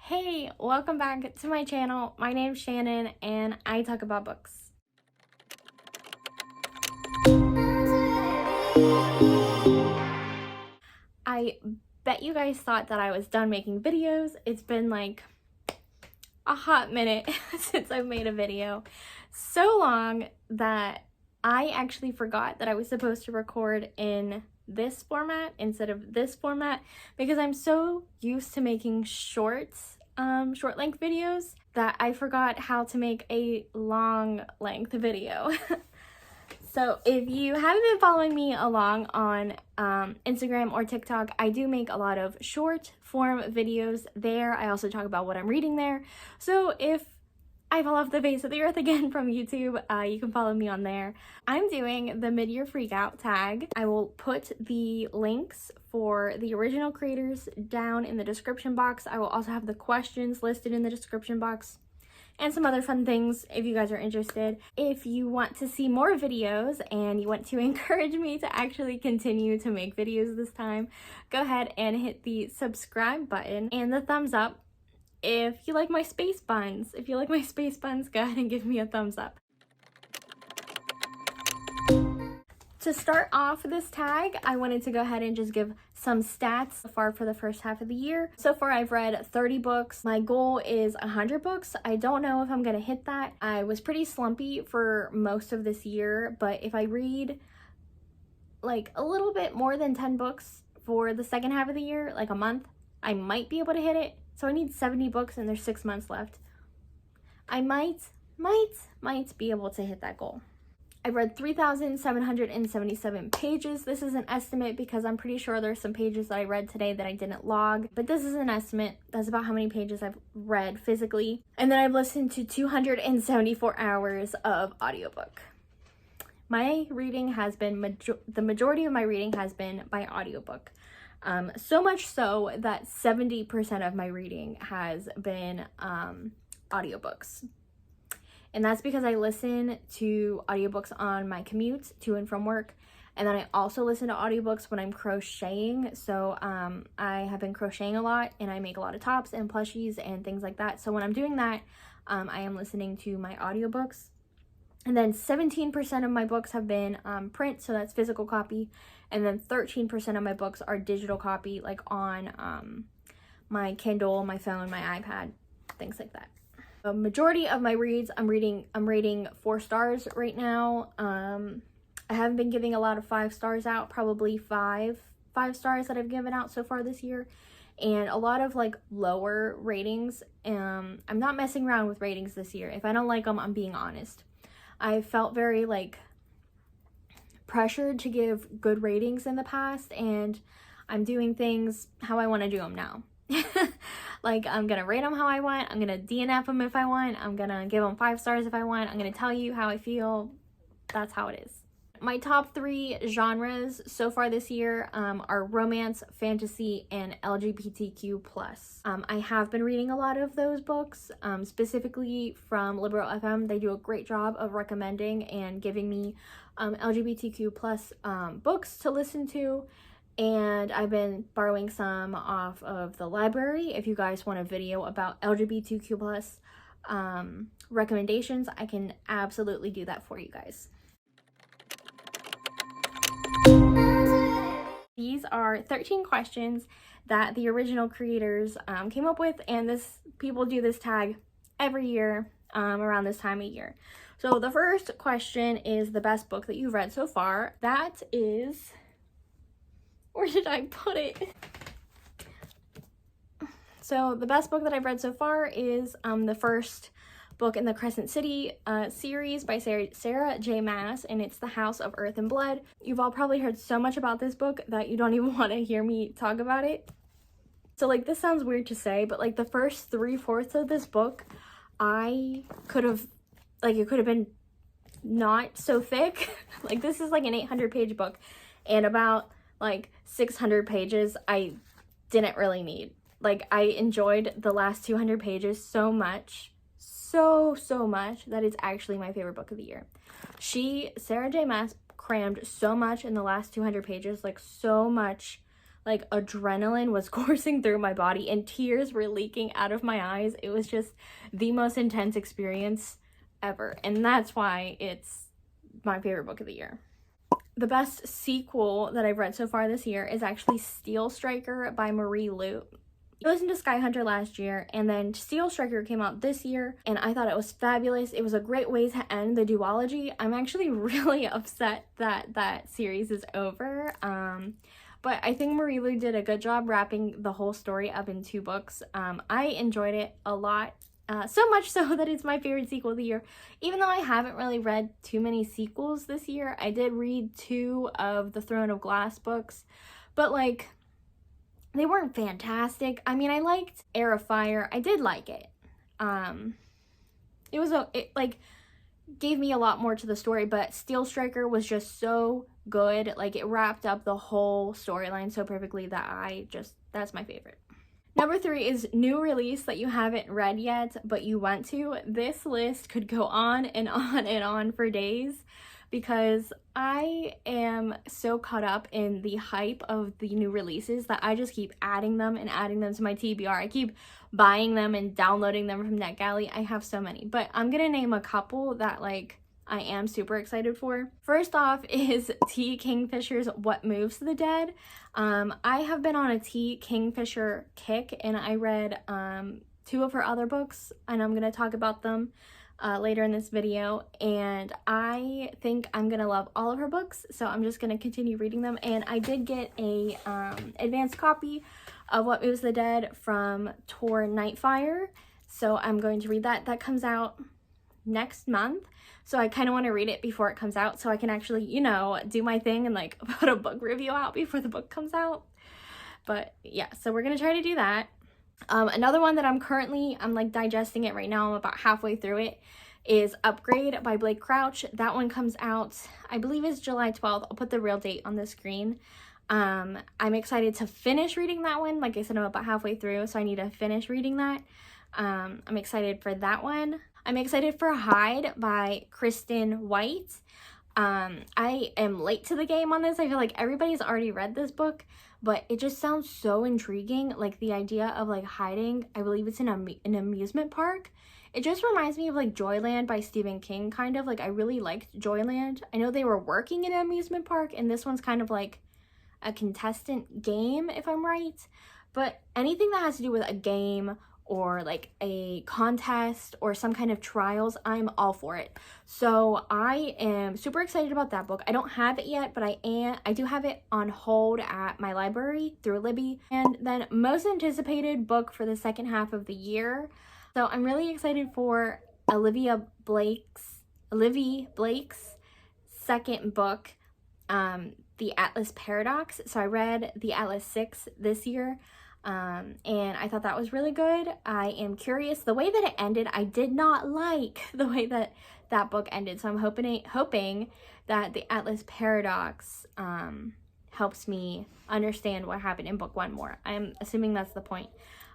Hey, welcome back to my channel. My name's Shannon and I talk about books. I bet you guys thought that I was done making videos. It's been like a hot minute since I've made a video. So long that I actually forgot that I was supposed to record in this format instead of this format because I'm so used to making short length videos that I forgot how to make a long length video. So if you haven't been following me along on Instagram or TikTok, I do make a lot of short form videos there. I also talk about what I'm reading there. So if I fall off the face of the earth again from YouTube, you can follow me on there. I'm doing the mid-year freakout tag. I will put the links for the original creators down in the description box. I will also have the questions listed in the description box and some other fun things if you guys are interested. If you want to see more videos and you want to encourage me to actually continue to make videos this time, go ahead and hit the subscribe button and the thumbs up. If you like my space buns, go ahead and give me a thumbs up. To start off this tag, I wanted to go ahead and just give some stats so far for the first half of the year. So far, I've read 30 books. My goal is 100 books. I don't know if I'm gonna hit that. I was pretty slumpy for most of this year, but if I read like a little bit more than 10 books for the second half of the year, like a month, I might be able to hit it. So I need 70 books and there's 6 months left. I might be able to hit that goal. I read 3,777 pages. This is an estimate because I'm pretty sure there's some pages that I read today that I didn't log, but this is an estimate. That's about how many pages I've read physically. And then I've listened to 274 hours of audiobook. My reading has been, the majority of my reading has been by audiobook. So much so that 70% of my reading has been audiobooks. And that's because I listen to audiobooks on my commute to and from work. And then I also listen to audiobooks when I'm crocheting. So I have been crocheting a lot and I make a lot of tops and plushies and things like that. So when I'm doing that, I am listening to my audiobooks. And then 17% of my books have been print, so that's physical copy. And then 13% of my books are digital copy, like on my Kindle, my phone, my iPad, things like that. The majority of my reads, I'm rating 4 stars right now. I haven't been giving a lot of 5 stars out, probably five stars that I've given out so far this year. And a lot of like lower ratings. I'm not messing around with ratings this year. If I don't like them, I'm being honest. I felt very like pressured to give good ratings in the past, and I'm doing things how I want to do them now. Like, I'm gonna rate them how I want, I'm gonna DNF them if I want, I'm gonna give them 5 stars if I want, I'm gonna tell you how I feel. That's how it is. My top 3 genres so far this year are romance, fantasy, and LGBTQ+. I have been reading a lot of those books, specifically from Liberal FM. They do a great job of recommending and giving me LGBTQ+ books to listen to. And I've been borrowing some off of the library. If you guys want a video about LGBTQ+ recommendations, I can absolutely do that for you guys. These are 13 questions that the original creators came up with, and people do this tag every year around this time of year. So the first question is the best book that you've read so far. That is, where did I put it? So the best book that I've read so far is the first book in the Crescent City series by Sarah J. Maas, and it's The House of Earth and Blood. You've all probably heard so much about this book that you don't even want to hear me talk about it. So like, this sounds weird to say, but like the first 3/4 of this book, I could have, like, it could have been not so thick. Like, this is like an 800-page book, and about like 600 pages I didn't really need. Like, I enjoyed the last 200 pages so much, so much, that it's actually my favorite book of the year. Sarah J. Maas crammed so much in the last 200 pages, like so much like adrenaline was coursing through my body and tears were leaking out of my eyes. It was just the most intense experience ever, and that's why it's my favorite book of the year. The best sequel that I've read so far this year is actually Steel Striker by Marie Lu. I listened to Sky Hunter last year, and then Steel Striker came out this year, and I thought it was fabulous. It was a great way to end the duology. I'm actually really upset that that series is over, but I think Marie Lu did a good job wrapping the whole story up in 2 books. I enjoyed it a lot. So much so that it's my favorite sequel of the year. Even though I haven't really read too many sequels this year, I did read 2 of the Throne of Glass books, but like, they weren't fantastic. I mean, I liked Heir of Fire. I did like it. It like gave me a lot more to the story, but Steel Striker was just so good. Like, it wrapped up the whole storyline so perfectly that that's my favorite. Number 3 is new release that you haven't read yet, but you want to. This list could go on and on and on for days because I am so caught up in the hype of the new releases that I just keep adding them and adding them to my TBR. I keep buying them and downloading them from NetGalley. I have so many, but I'm gonna name a couple that like I am super excited for. First off is T. Kingfisher's What Moves the Dead. I have been on a T. Kingfisher kick, and I read 2 of her other books, and I'm going to talk about them later in this video, and I think I'm going to love all of her books, so I'm just going to continue reading them. And I did get a advanced copy of What Moves the Dead from Tor Nightfire, so I'm going to read that. That comes out next month, so I kind of want to read it before it comes out so I can actually, you know, do my thing and like put a book review out before the book comes out. But yeah, so we're gonna try to do that. Another one that I'm like digesting it right now, I'm about halfway through it, is Upgrade by Blake Crouch. That one comes out, I believe it's July 12th. I'll put the real date on the screen. I'm excited to finish reading that one. Like I said, I'm about halfway through, so I need to finish reading that. I'm excited for that one. I'm excited for Hide by Kristen White. I am late to the game on this. I feel like everybody's already read this book, but it just sounds so intriguing. Like the idea of like hiding, I believe it's in an amusement park. It just reminds me of like Joyland by Stephen King, kind of. Like, I really liked Joyland. I know they were working in an amusement park, and this one's kind of like a contestant game, if I'm right. But anything that has to do with a game or like a contest or some kind of trials, I'm all for it. So I am super excited about that book. I don't have it yet, but I do have it on hold at my library through Libby. And then most anticipated book for the second half of the year. So I'm really excited for Olivia Blake's second book, The Atlas Paradox. So I read The Atlas 6 this year. And I thought that was really good. I am curious. The way that it ended, I did not like the way that that book ended. So I'm hoping that the Atlas Paradox helps me understand what happened in book 1 more. I'm assuming that's the point.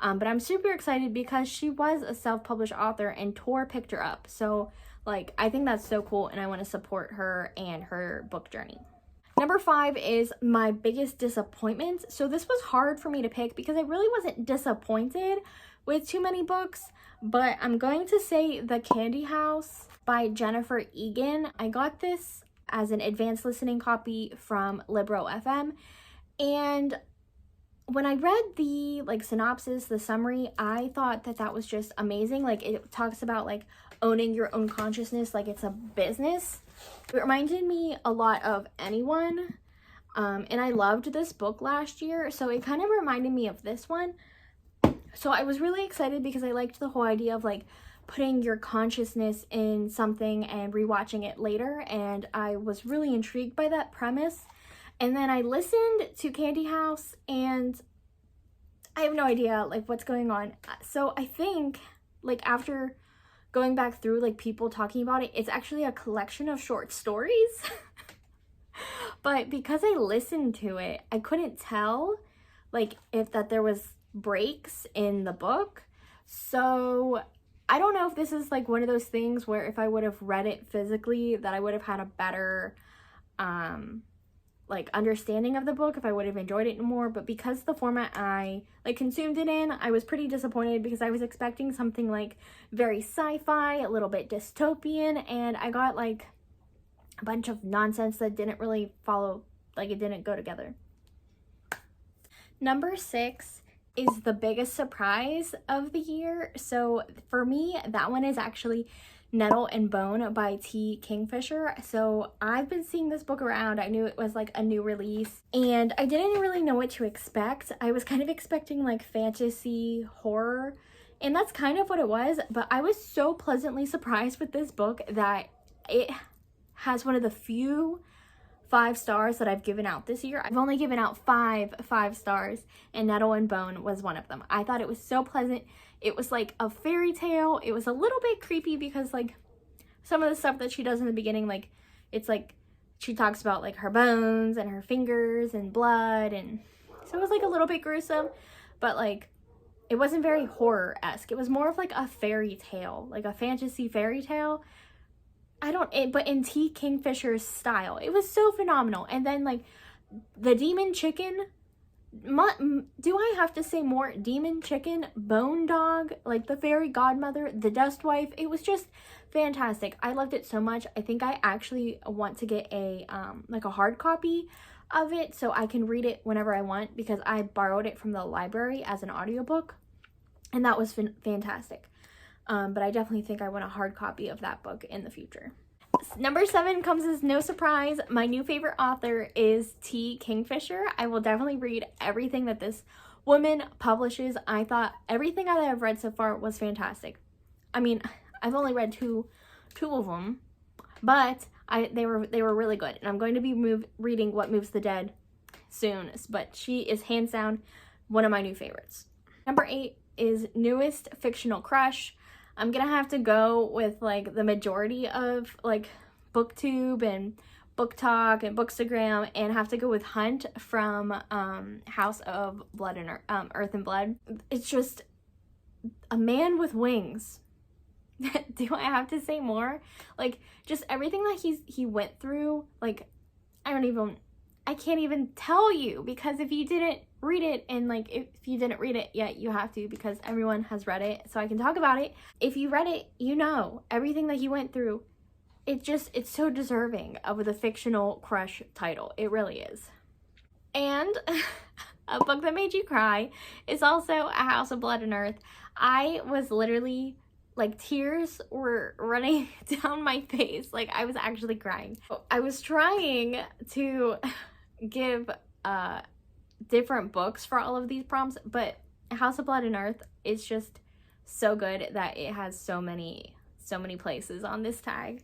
But I'm super excited because she was a self-published author and Tor picked her up. So like, I think that's so cool, and I want to support her and her book journey. Number 5 is my biggest disappointment. So this was hard for me to pick because I really wasn't disappointed with too many books, but I'm going to say The Candy House by Jennifer Egan. I got this as an advanced listening copy from Libro FM, and when I read the like synopsis, the summary, I thought that that was just amazing. Like, it talks about like owning your own consciousness like it's a business. It reminded me a lot of Anyone, and I loved this book last year, so it kind of reminded me of this one. So I was really excited because I liked the whole idea of like putting your consciousness in something and rewatching it later, and I was really intrigued by that premise. And then I listened to Candy House, and I have no idea like what's going on. So I think like after going back through like people talking about it, it's actually a collection of short stories. But because I listened to it, I couldn't tell like if that there was breaks in the book. So I don't know if this is like one of those things where if I would have read it physically that I would have had a better like understanding of the book, if I would have enjoyed it more, but because the format I like consumed it in, I was pretty disappointed because I was expecting something like very sci-fi, a little bit dystopian, and I got like a bunch of nonsense that didn't really follow, like it didn't go together. Number 6 is the biggest surprise of the year. So for me, that one is actually Nettle and Bone by Kingfisher. So I've been seeing this book around. I knew it was like a new release and I didn't really know what to expect. I was kind of expecting like fantasy horror, and that's kind of what it was, but I was so pleasantly surprised with this book that it has one of the few 5 stars that I've given out this year. I've only given out 5 stars, and Nettle and Bone was one of them. I thought it was so pleasant. It was like a fairy tale. It was a little bit creepy because like some of the stuff that she does in the beginning, like it's like she talks about like her bones and her fingers and blood, and so it was like a little bit gruesome, but like it wasn't very horror-esque. It was more of like a fairy tale, like a fantasy fairy tale. But in Kingfisher's style. It was so phenomenal. And then like the demon chicken, do I have to say more? Demon chicken, bone dog, like the fairy godmother, the dust wife. It was just fantastic. I loved it so much. I think I actually want to get a like a hard copy of it so I can read it whenever I want, because I borrowed it from the library as an audiobook, and that was fantastic. But I definitely think I want a hard copy of that book in the future. Number 7 comes as no surprise. My new favorite author is Kingfisher. I will definitely read everything that this woman publishes. I thought everything that I've read so far was fantastic. I mean, I've only read two of them, but they were really good. And I'm going to be reading What Moves the Dead soon, but she is hands down one of my new favorites. Number 8 is newest Fictional Crush. I'm gonna have to go with like the majority of like BookTube and Book Talk and Bookstagram, and have to go with Hunt from House of Blood and Earth and Blood. It's just a man with wings. Do I have to say more? Like just everything that he went through, like I can't even tell you, because if you didn't read it, and like if you didn't read it yet, you have to, because everyone has read it, so I can talk about it. If you read it, you know everything that he went through. It's so deserving of the Fictional Crush title. It really is. And a book that made you cry is also A House of Blood and Earth. I was literally like, tears were running down my face. Like I was actually crying. I was trying to give different books for all of these prompts, but House of Blood and Earth is just so good that it has so many places on this tag.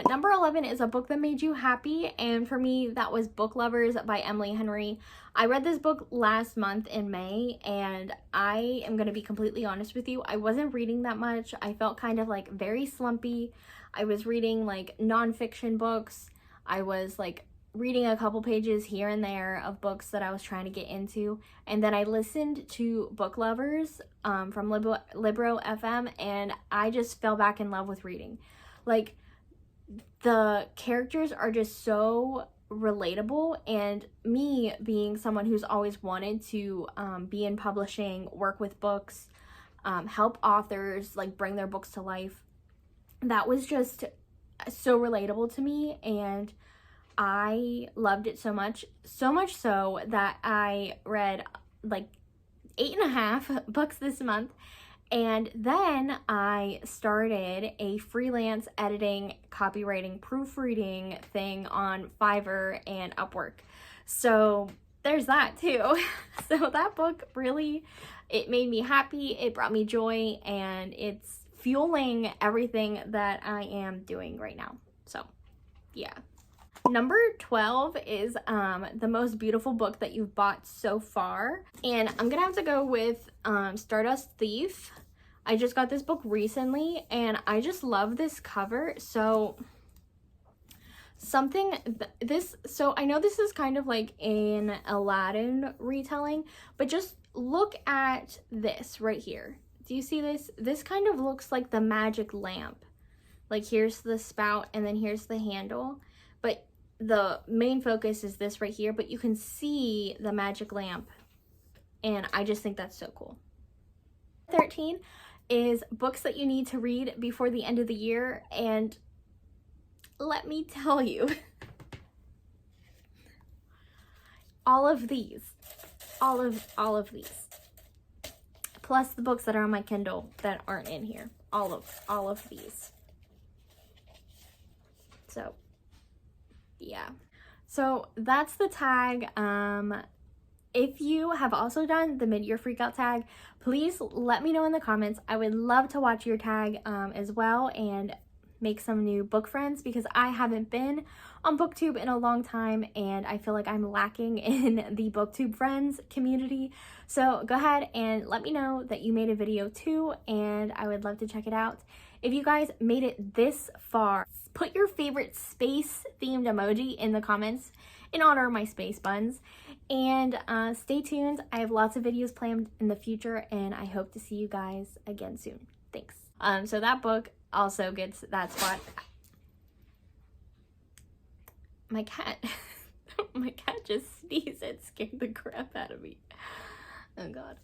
Number 11 is a book that made you happy, and for me that was Book Lovers by Emily Henry. I read this book last month in May, and I am going to be completely honest with you, I wasn't reading that much. I felt kind of like very slumpy. I was reading like nonfiction books. I was like reading a couple pages here and there of books that I was trying to get into, and then I listened to Book Lovers from Libro FM, and I just fell back in love with reading. Like the characters are just so relatable, and me being someone who's always wanted to be in publishing, work with books, help authors like bring their books to life, that was just so relatable to me, and I loved it so much so that I read like 8.5 books this month. And then I started a freelance editing, copywriting, proofreading thing on Fiverr and Upwork. So there's that too. So that book really, it made me happy, it brought me joy, and it's fueling everything that I am doing right now. So yeah. Number 12 is the most beautiful book that you've bought so far, and I'm gonna have to go with Stardust Thief. I just got this book recently, and I just love this cover. So I know this is kind of like an Aladdin retelling, but just look at this right here. Do you see this? This kind of looks like the magic lamp. Like here's the spout and then here's the handle, but the main focus is this right here, but you can see the magic lamp, and I just think that's so cool. 13 is books that you need to read before the end of the year, and let me tell you, all of these, all of these, plus the books that are on my Kindle that aren't in here, all of these. So yeah, so that's the tag. If you have also done the mid-year freakout tag, please let me know in the comments. I would love to watch your tag as well and make some new book friends, because I haven't been on BookTube in a long time and I feel like I'm lacking in the BookTube friends community. So go ahead and let me know that you made a video too, and I would love to check it out. If you guys made it this far, put your favorite space themed emoji in the comments in honor of my space buns. And stay tuned. I have lots of videos planned in the future, and I hope to see you guys again soon. Thanks. So that book also gets that spot. My cat, my cat just sneezed. It scared the crap out of me. Oh God.